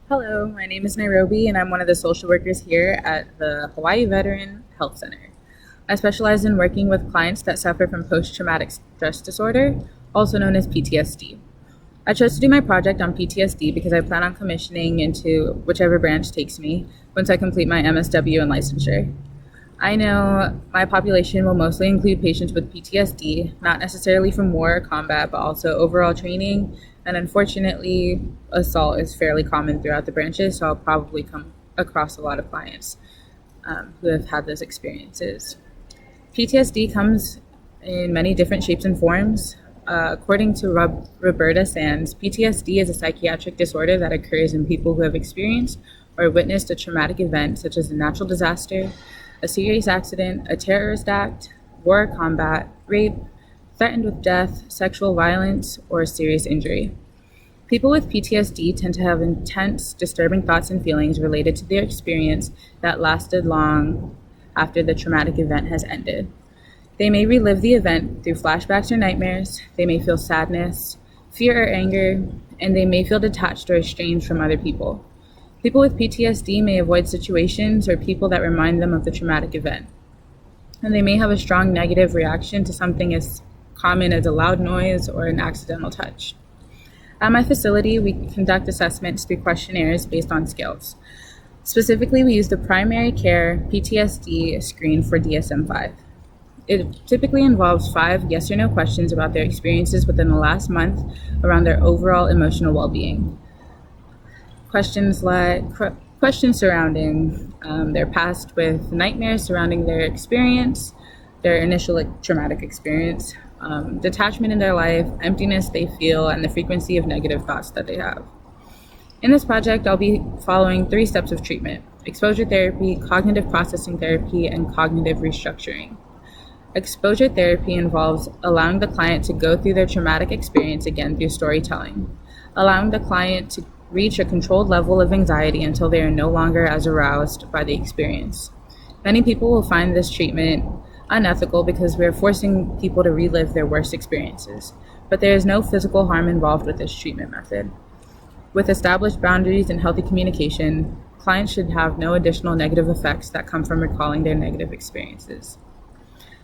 Hello, my name is Nairobi, and I'm one of the social workers here at the Hawaii Veteran Health Center. I specialize in working with clients that suffer from post traumatic stress disorder, also known as PTSD. I chose to do my project on PTSD because I plan on commissioning into whichever branch takes me once I complete my MSW and licensure. I know my population will mostly include patients with PTSD, not necessarily from war or combat, but also overall training. And unfortunately, assault is fairly common throughout the branches, so I'll probably come across a lot of clients who have had those experiences. PTSD comes in many different shapes and forms. According to Roberta Sands, PTSD is a psychiatric disorder that occurs in people who have experienced or witnessed a traumatic event such as a natural disaster, a serious accident, a terrorist act, war or combat, rape, threatened with death, sexual violence, or serious injury. People with PTSD tend to have intense, disturbing thoughts and feelings related to their experience that lasted long after the traumatic event has ended. They may relive the event through flashbacks or nightmares. They may feel sadness, fear, or anger, and they may feel detached or estranged from other people. People with PTSD may avoid situations or people that remind them of the traumatic event, and they may have a strong negative reaction to something as common as a loud noise or an accidental touch. At my facility, we conduct assessments through questionnaires based on skills. Specifically, we use the Primary Care PTSD screen for DSM 5. It typically involves 5 yes or no questions about their experiences within the last month around their overall emotional well being. Questions surrounding their past with nightmares surrounding their experience, their initial traumatic experience, detachment in their life, emptiness they feel, and the frequency of negative thoughts that they have. In this project, I'll be following 3 steps of treatment: exposure therapy, cognitive processing therapy, and cognitive restructuring. Exposure therapy involves allowing the client to go through their traumatic experience again through storytelling, allowing the client to reach a controlled level of anxiety until they are no longer as aroused by the experience. Many people will find this treatment unethical because we are forcing people to relive their worst experiences, but there is no physical harm involved with this treatment method. With established boundaries and healthy communication, clients should have no additional negative effects that come from recalling their negative experiences.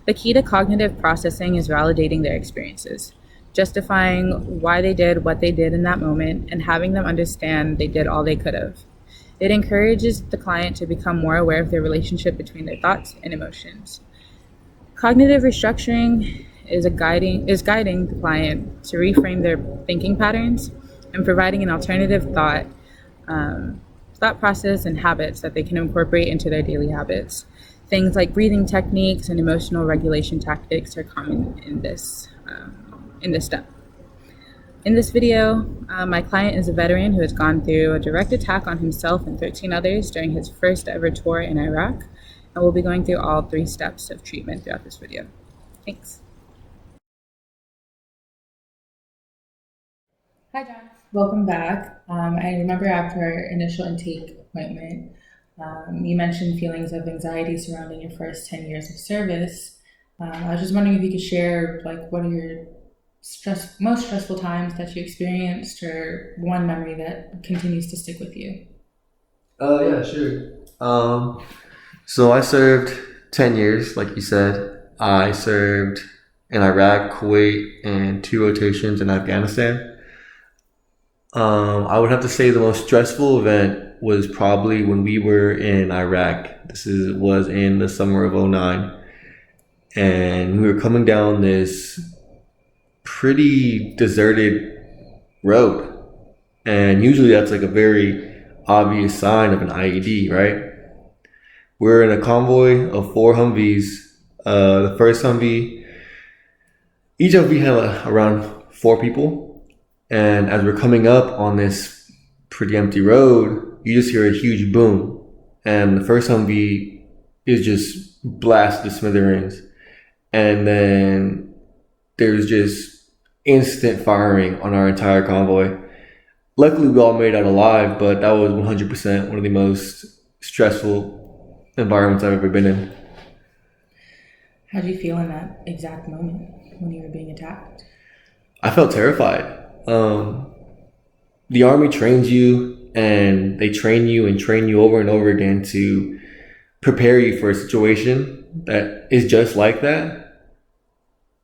The key to cognitive processing is validating their experiences, justifying why they did what they did in that moment, and having them understand they did all they could have. It encourages the client to become more aware of their relationship between their thoughts and emotions. Cognitive restructuring is guiding the client to reframe their thinking patterns and providing an alternative thought process and habits that they can incorporate into their daily habits. Things like breathing techniques and emotional regulation tactics are common in this step. In this video, my client is a veteran who has gone through a direct attack on himself and 13 others during his first ever tour in Iraq, and we'll be going through all 3 steps of treatment throughout this video. Thanks. Hi, John. Welcome back. I remember after our initial intake appointment, you mentioned feelings of anxiety surrounding your first 10 years of service. I was just wondering if you could share, like, what are your most stressful times that you experienced, or one memory that continues to stick with you? Yeah, sure. So I served 10 years, like you said. I served in Iraq, Kuwait, and 2 rotations in Afghanistan. I would have to say the most stressful event was probably when we were in Iraq. Was in the summer of '09, and we were coming down this pretty deserted road. And usually that's like a very obvious sign of an IED, right? We're in a convoy of 4 Humvees. The first Humvee, each Humvee had around 4 people. And as we're coming up on this pretty empty road, you just hear a huge boom. And the first Humvee is just blasted to smithereens. And then there's just instant firing on our entire convoy. Luckily, we all made it out alive, but that was 100% one of the most stressful environments I've ever been in. How did you feel in that exact moment when you were being attacked? I felt terrified. The army trains you and they train you over and over again to prepare you for a situation that is just like that.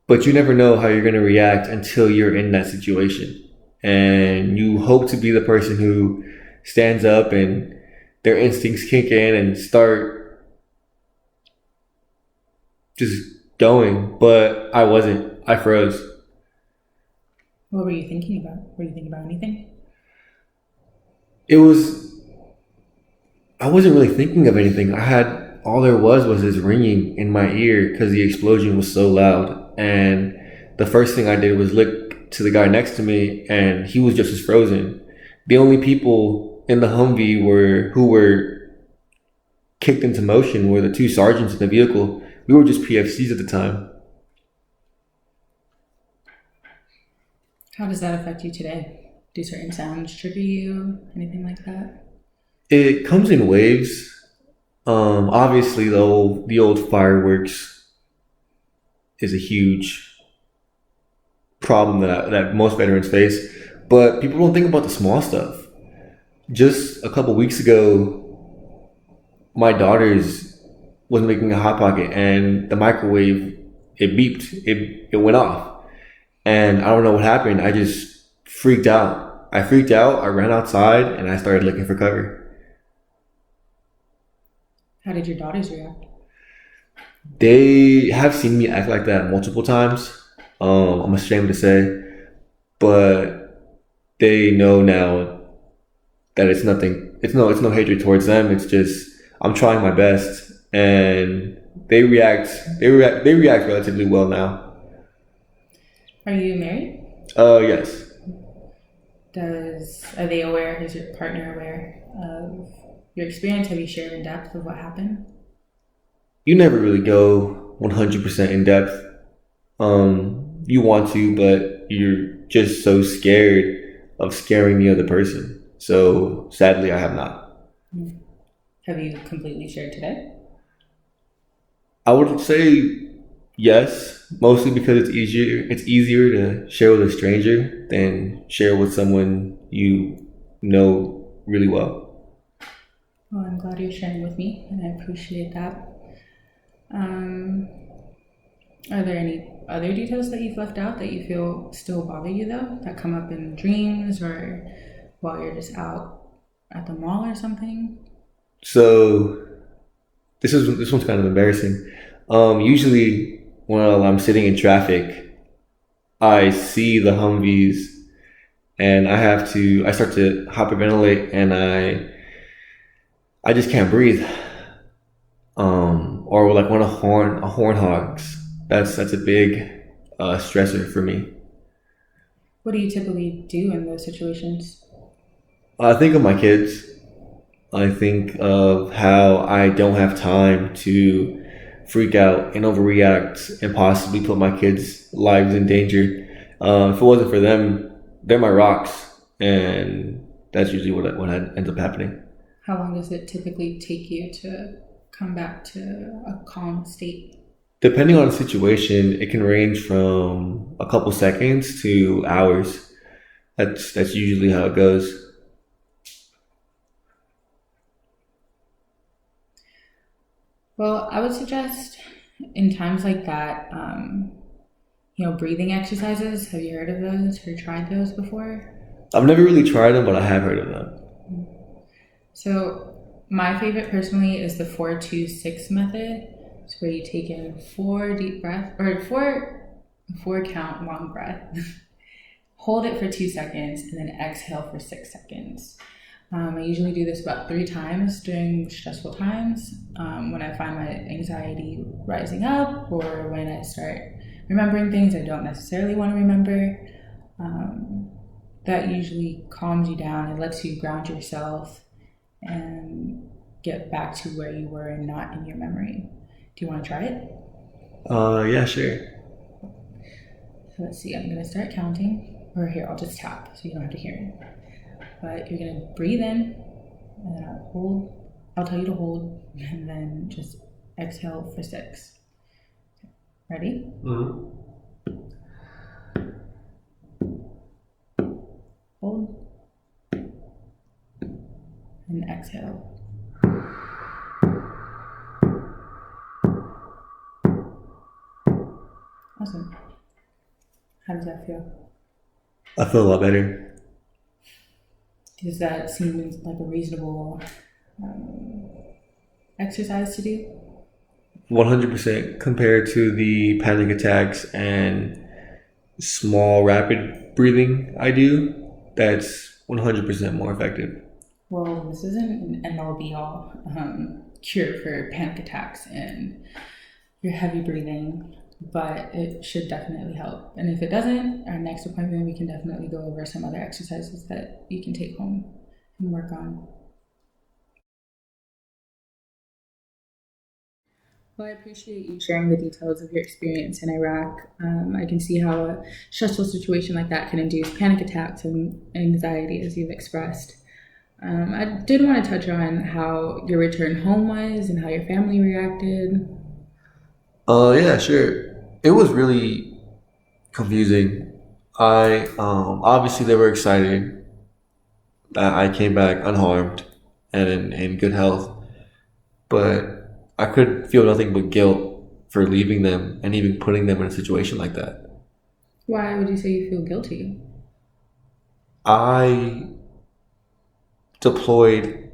But you never know how you're going to react until you're in that situation. And you hope to be the person who stands up and their instincts kick in and start just going. But I wasn't. I froze. What were you thinking about? Were you thinking about anything? It was, I wasn't really thinking of anything. All there was this ringing in my ear because the explosion was so loud. And the first thing I did was look to the guy next to me, and he was just as frozen. The only people in the Humvee who were kicked into motion were the two sergeants in the vehicle. We were just PFCs at the time. How does that affect you today? Do certain sounds trigger you? Anything like that? It comes in waves. Obviously, the old fireworks is a huge problem that most veterans face, but people don't think about the small stuff. Just a couple weeks ago, my daughter's was making a hot pocket, and the microwave, it beeped, it went off, and I don't know what happened. I just freaked out. I freaked out. I ran outside and I started looking for cover. How did your daughters react? They have seen me act like that multiple times. I'm ashamed to say, but they know now that it's nothing. It's no hatred towards them. It's just I'm trying my best, and they react. They react relatively well now. Are you married? Yes. Are they aware? Is your partner aware of your experience? Have you shared in depth of what happened? You never really go 100% in depth. You want to, but you're just so scared of scaring the other person. So sadly, I have not. Have you completely shared today? I would say yes, mostly because it's easier. It's easier to share with a stranger than share with someone you know really well. Well, I'm glad you're sharing with me, and I appreciate that. Are there any other details that you've left out that you feel still bother you, though, that come up in dreams or while you're just out at the mall or something? So this one's kind of embarrassing. Usually when I'm sitting in traffic, I see the Humvees, and I start to hyperventilate, and I just can't breathe. Or like when a horn honks, that's a big stressor for me. What do you typically do in those situations? I think of my kids. I think of how I don't have time to freak out and overreact and possibly put my kids' lives in danger. If it wasn't for them, they're my rocks, and that's usually what ends up happening. How long does it typically take you to come back to a calm state? Depending on the situation, it can range from a couple seconds to hours. That's usually how it goes. Well, I would suggest in times like that, breathing exercises. Have you heard of those or tried those before? I've never really tried them, but I have heard of them. So my favorite personally is the 4-2-6 method. It's where you take in 4 deep breaths or four count long breath, hold it for 2 seconds, and then exhale for 6 seconds. I usually do this about 3 times during stressful times, when I find my anxiety rising up or when I start remembering things I don't necessarily want to remember. That usually calms you down. It lets you ground yourself and get back to where you were and not in your memory. Do you want to try it? Yeah, sure. So let's see. I'm going to start counting. Or here, I'll just tap so you don't have to hear it. But you're going to breathe in, and then I'll hold. I'll tell you to hold, and then just exhale for 6. Ready? Mm-hmm. Hold. and exhale. Awesome. How does that feel? I feel a lot better. Does that seem like a reasonable exercise to do? 100% compared to the panic attacks and small rapid breathing I do, that's 100% more effective. Well, this isn't an end all be all cure for panic attacks and your heavy breathing, but it should definitely help. And if it doesn't, our next appointment, we can definitely go over some other exercises that you can take home and work on. Well, I appreciate you sharing the details of your experience in Iraq. I can see how a stressful situation like that can induce panic attacks and anxiety, as you've expressed. I did want to touch on how your return home was and how your family reacted. Yeah, sure. It was really confusing. I obviously they were excited that I came back unharmed and in good health, but I could feel nothing but guilt for leaving them and even putting them in a situation like that. Why would you say you feel guilty? I deployed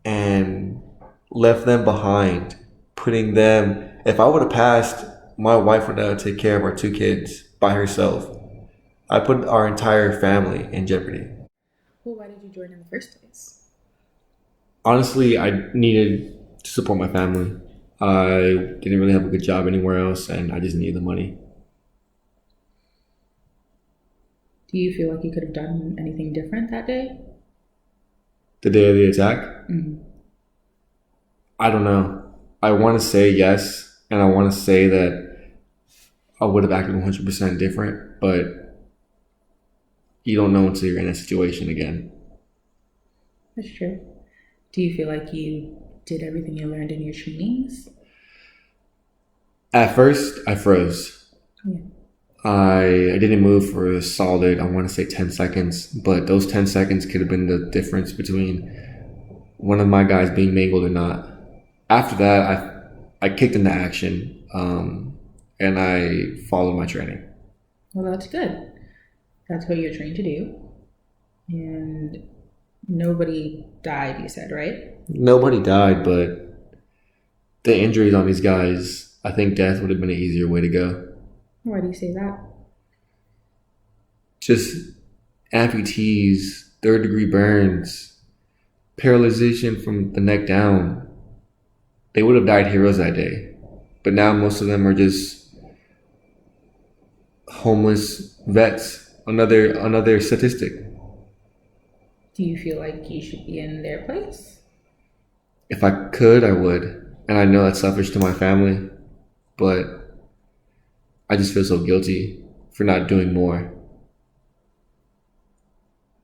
and left them behind, putting them. If I would have passed, my wife would have to take care of our two kids by herself. I put our entire family in jeopardy. Well, why did you join in the first place? Honestly, I needed to support my family. I didn't really have a good job anywhere else, and I just needed the money. Do you feel like you could have done anything different that day? The day of the attack, Mm-hmm. I don't know. I want to say yes, and I want to say that I would have acted 100% different, but you don't know until you're in a situation again. That's true. Do you feel like you did everything you learned in your trainings? At first, I froze. Yeah. I didn't move for a solid, I want to say 10 seconds, but those 10 seconds could have been the difference between one of my guys being mangled or not. After that, I kicked into action and I followed my training. Well, that's good. That's what you're trained to do. And nobody died, you said, right? Nobody died, but the injuries on these guys, I think death would have been an easier way to go. Why do you say that? Just amputees, third degree burns, paralyzation from the neck down. They would have died heroes that day. But now most of them are just homeless vets. Another statistic. Do you feel like you should be in their place? If I could, I would. And I know that's selfish to my family, but I just feel so guilty for not doing more.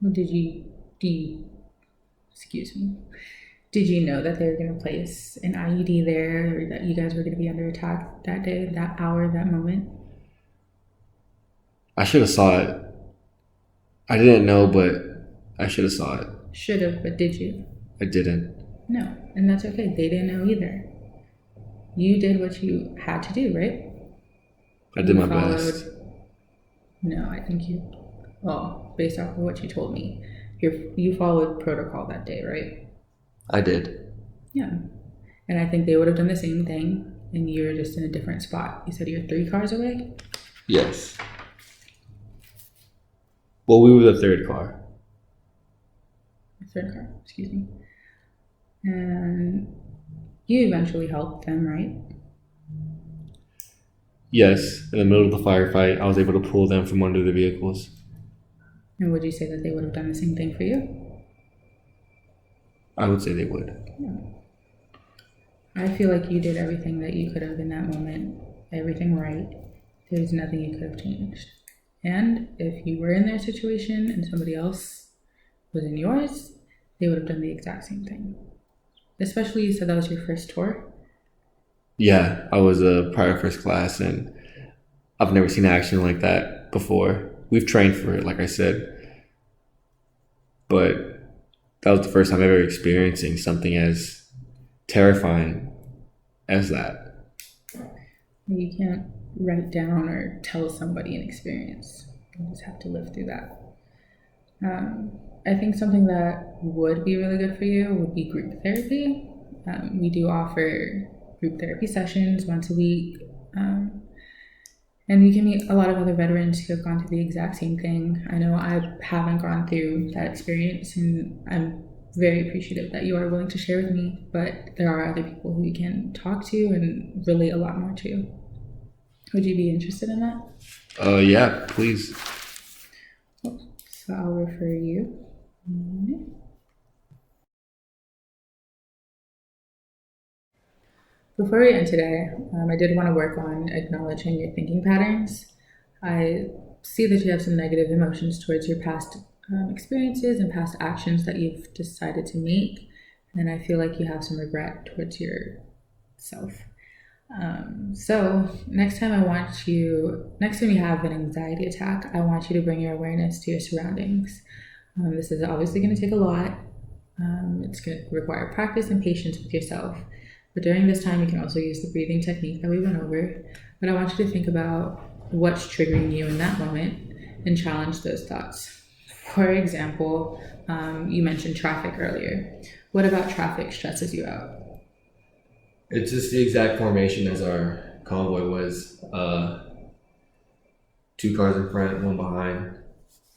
Do you, excuse me, did you know that they were going to place an IED there or that you guys were going to be under attack that day, that hour, that moment? I should have saw it. I didn't know, but I should have saw it. Should have, but did you? I didn't. No, and that's okay. They didn't know either. You did what you had to do, right? I did You my followed. best. No, I think you, well, based off of what you told me, you followed protocol that day, right? I did. Yeah. And I think they would have done the same thing, and you're just in a different spot. You said you're 3 cars away? Yes. Well, we were the third car. Third car, excuse me. And you eventually helped them, right? Yes, in the middle of the firefight, I was able to pull them from under the vehicles. And would you say that they would have done the same thing for you? I would say they would. Yeah. I feel like you did everything that you could have in that moment, everything right. There's nothing you could have changed. And if you were in their situation and somebody else was in yours, they would have done the exact same thing. Especially you said that was your first tour. Yeah, I was a prior first class, and I've never seen action like that before. We've trained for it, like I said, but that was the first time ever experiencing something as terrifying as that. You can't write down or tell somebody an experience. You just have to live through that. I think something that would be really good for you would be group therapy. We do offer group therapy sessions once a week. And you can meet a lot of other veterans who have gone through the exact same thing. I know I haven't gone through that experience, and I'm very appreciative that you are willing to share with me, but there are other people who you can talk to and relate a lot more to. Would you be interested in that? Yeah, please. So I'll refer you. Before we end today, I did want to work on acknowledging your thinking patterns. I see that you have some negative emotions towards your past experiences and past actions that you've decided to make, and I feel like you have some regret towards yourself. So next time you have an anxiety attack, I want you to bring your awareness to your surroundings. This is obviously going to take a lot. It's going to require practice and patience with yourself. But during this time, you can also use the breathing technique that we went over. But I want you to think about what's triggering you in that moment and challenge those thoughts. For example, you mentioned traffic earlier. What about traffic stresses you out? It's just the exact formation as our convoy was. Two cars in front, one behind.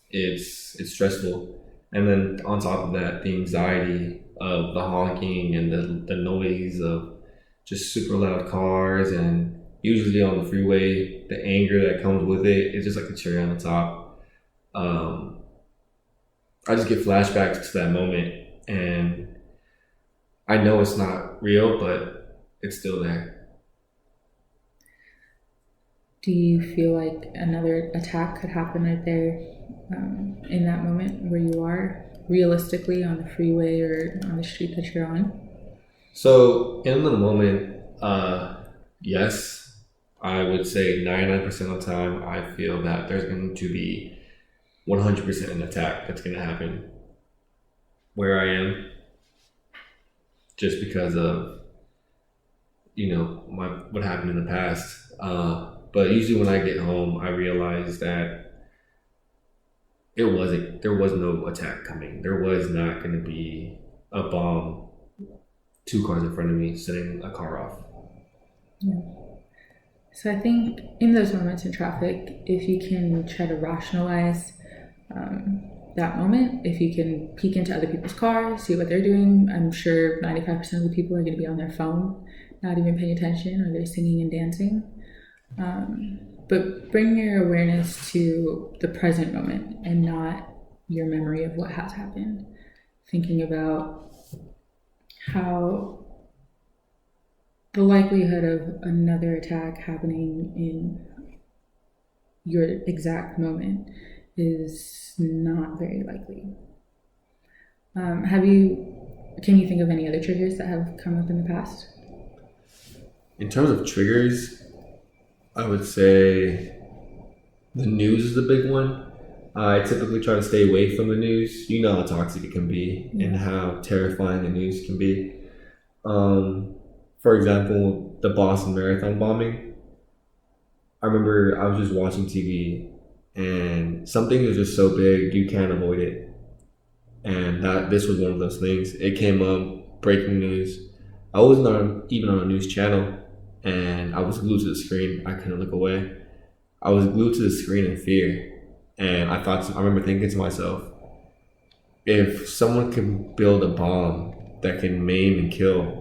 It's stressful. And then on top of that, the anxiety of the honking and the noise of just super loud cars, and usually on the freeway, the anger that comes with it is just like a cherry on the top. I just get flashbacks to that moment, and I know it's not real, but it's still there. Do you feel like another attack could happen right there in that moment where you are, realistically, on the freeway or on the street that you're on? So in the moment, yes, I would say 99% of the time, I feel that there's going to be 100% an attack that's going to happen where I am, just because of what happened in the past. But usually when I get home, I realize that there was no attack coming. There was not going to be a bomb 2 cars in front of me setting a car off. Yeah. So I think in those moments in traffic, if you can try to rationalize that moment, if you can peek into other people's cars, see what they're doing, I'm sure 95% of the people are going to be on their phone, not even paying attention, or they're singing and dancing. But bring your awareness to the present moment and not your memory of what has happened. Thinking about how the likelihood of another attack happening in your exact moment is not very likely. Can you think of any other triggers that have come up in the past? In terms of triggers, I would say the news is the big one. I typically try to stay away from the news. You know how toxic it can be and how terrifying the news can be. For example, the Boston Marathon bombing. I remember I was just watching TV, and something is just so big you can't avoid it. And this was one of those things. It came up, breaking news. I wasn't even on a news channel, and I was glued to the screen. I couldn't look away. I was glued to the screen in fear, and I remember thinking to myself, if someone can build a bomb that can maim and kill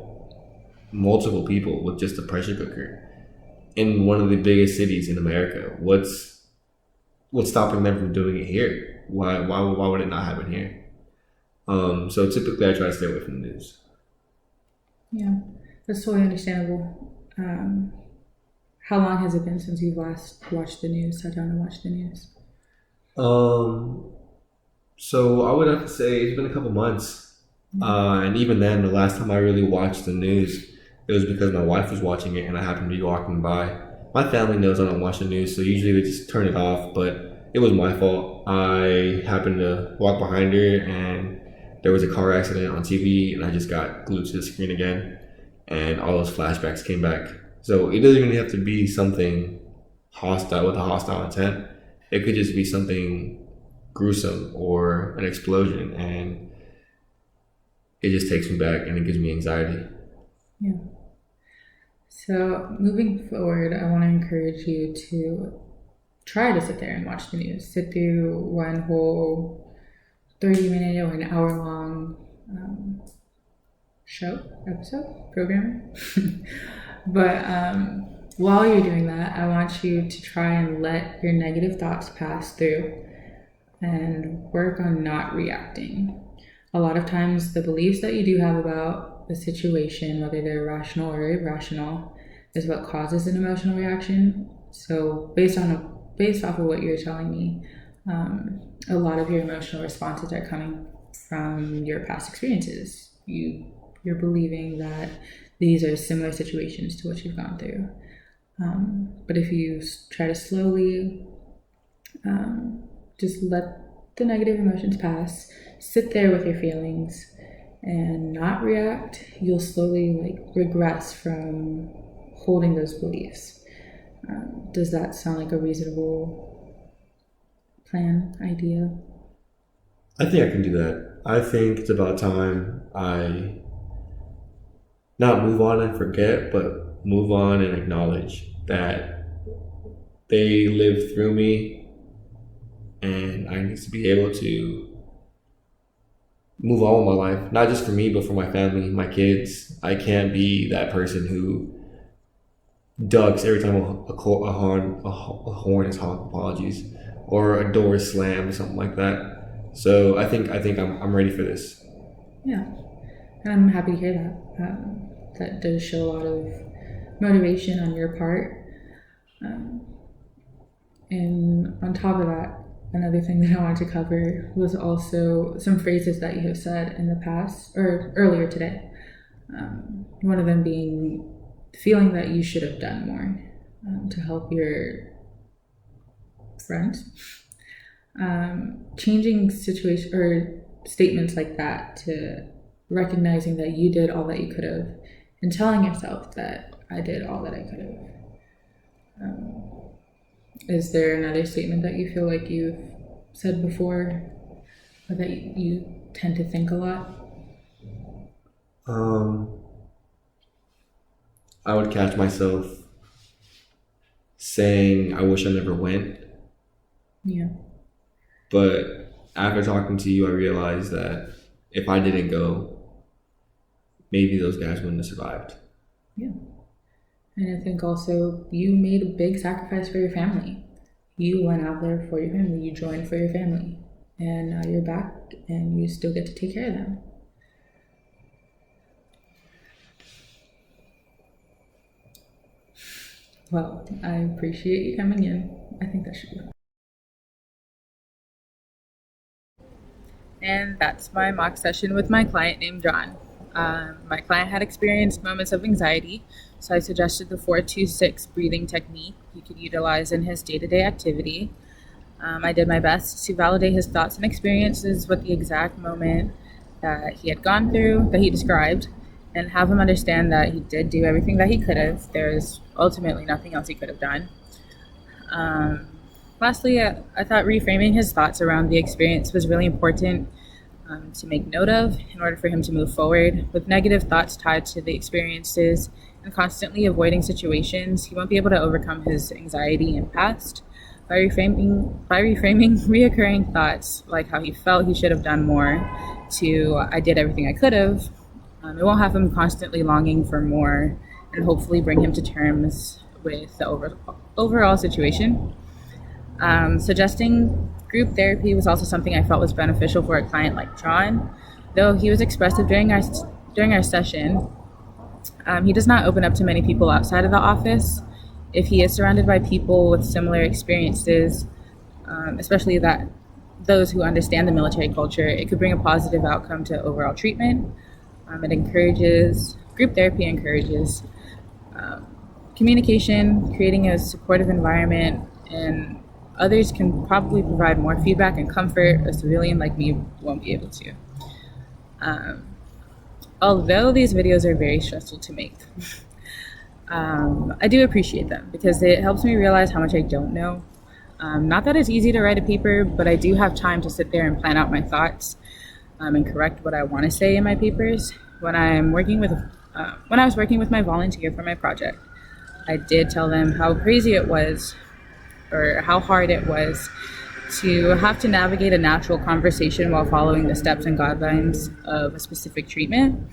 multiple people with just a pressure cooker in one of the biggest cities in America, what's stopping them from doing it here? Why would it not happen here? So typically I try to stay away from the news. Yeah, that's totally understandable. How long has it been since you've last watched the news, sat down and watched the news? So I would have to say it's been a couple months. And even then, the last time I really watched the news, it was because my wife was watching it and I happened to be walking by. My family knows I don't watch the news, so usually they just turn it off, but it was my fault. I happened to walk behind her and there was a car accident on TV, and I just got glued to the screen again, and all those flashbacks came back. So it doesn't even have to be something hostile with a hostile intent. It could just be something gruesome or an explosion, and it just takes me back and it gives me anxiety. Yeah. So moving forward, I want to encourage you to try to sit there and watch the news. Sit through one whole 30-minute or an hour-long program. But while you're doing that, I want you to try and let your negative thoughts pass through and work on not reacting. A lot of times the beliefs that you do have about the situation, whether they're rational or irrational, is what causes an emotional reaction. So based off of what you're telling me, a lot of your emotional responses are coming from your past experiences. You're believing that these are similar situations to what you've gone through. But if you try to slowly just let the negative emotions pass, sit there with your feelings, and not react, you'll slowly regress from holding those beliefs. Does that sound like a reasonable plan, idea? I think I can do that. I think it's about time I not move on and forget, but move on and acknowledge that they lived through me, and I need to be able to move on with my life, not just for me, but for my family, my kids. I can't be that person who ducks every time a horn is honked, apologies, or a door is slammed or something like that. So I think I'm ready for this. Yeah, and I'm happy to hear that. That does show a lot of motivation on your part. And on top of that, another thing that I wanted to cover was also some phrases that you have said in the past or earlier today. One of them being feeling that you should have done more to help your friends. Changing situation or statements like that to recognizing that you did all that you could have and telling yourself that I did all that I could have. Is there another statement that you feel like you've said before or that you tend to think a lot? I would catch myself saying I wish I never went. Yeah. But after talking to you, I realized that if I didn't go, maybe those guys wouldn't have survived. Yeah. And I think also you made a big sacrifice for your family. You went out there for your family. You joined for your family. And now you're back and you still get to take care of them. Well, I appreciate you coming in. I think that should be all. And that's my mock session with my client named John. My client had experienced moments of anxiety, so I suggested the 4-2-6 breathing technique he could utilize in his day-to-day activity. I did my best to validate his thoughts and experiences with the exact moment that he had gone through, that he described, and have him understand that he did do everything that he could have. There's ultimately nothing else he could have done. Lastly, I thought reframing his thoughts around the experience was really important to make note of in order for him to move forward. With negative thoughts tied to the experiences and constantly avoiding situations, he won't be able to overcome his anxiety and past. By reframing reoccurring thoughts like how he felt he should have done more to I did everything I could have, it won't have him constantly longing for more and hopefully bring him to terms with the overall situation. Suggesting group therapy was also something I felt was beneficial for a client like John. Though he was expressive during our session, he does not open up to many people outside of the office. If he is surrounded by people with similar experiences, especially those who understand the military culture, it could bring a positive outcome to overall treatment. Group therapy encourages communication, creating a supportive environment, and others can probably provide more feedback and comfort a civilian like me won't be able to. Although these videos are very stressful to make, I do appreciate them because it helps me realize how much I don't know. Not that it's easy to write a paper, but I do have time to sit there and plan out my thoughts and correct what I want to say in my papers. When I was working with my volunteer for my project, I did tell them how crazy it was or how hard it was to have to navigate a natural conversation while following the steps and guidelines of a specific treatment.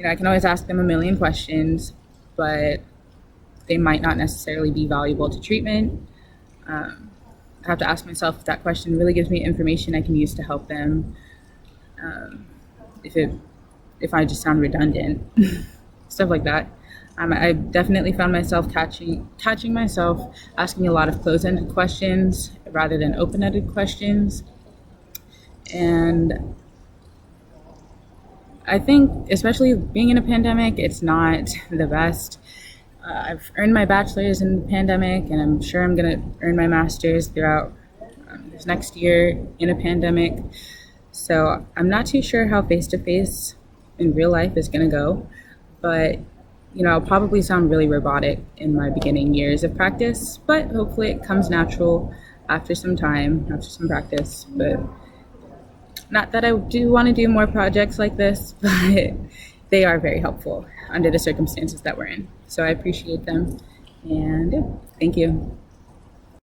I can always ask them a million questions, but they might not necessarily be valuable to treatment. I have to ask myself if that question really gives me information I can use to help them. If it if I just sound redundant, stuff like that. I definitely found myself catching myself asking a lot of closed-ended questions rather than open-ended questions, and I think, especially being in a pandemic, it's not the best. I've earned my bachelor's in the pandemic, and I'm sure I'm going to earn my master's throughout this next year in a pandemic. So I'm not too sure how face to face in real life is going to go, but I'll probably sound really robotic in my beginning years of practice, but hopefully it comes natural after some time, after some practice. But not that I do want to do more projects like this, but they are very helpful under the circumstances that we're in. So I appreciate them, and yeah, thank you.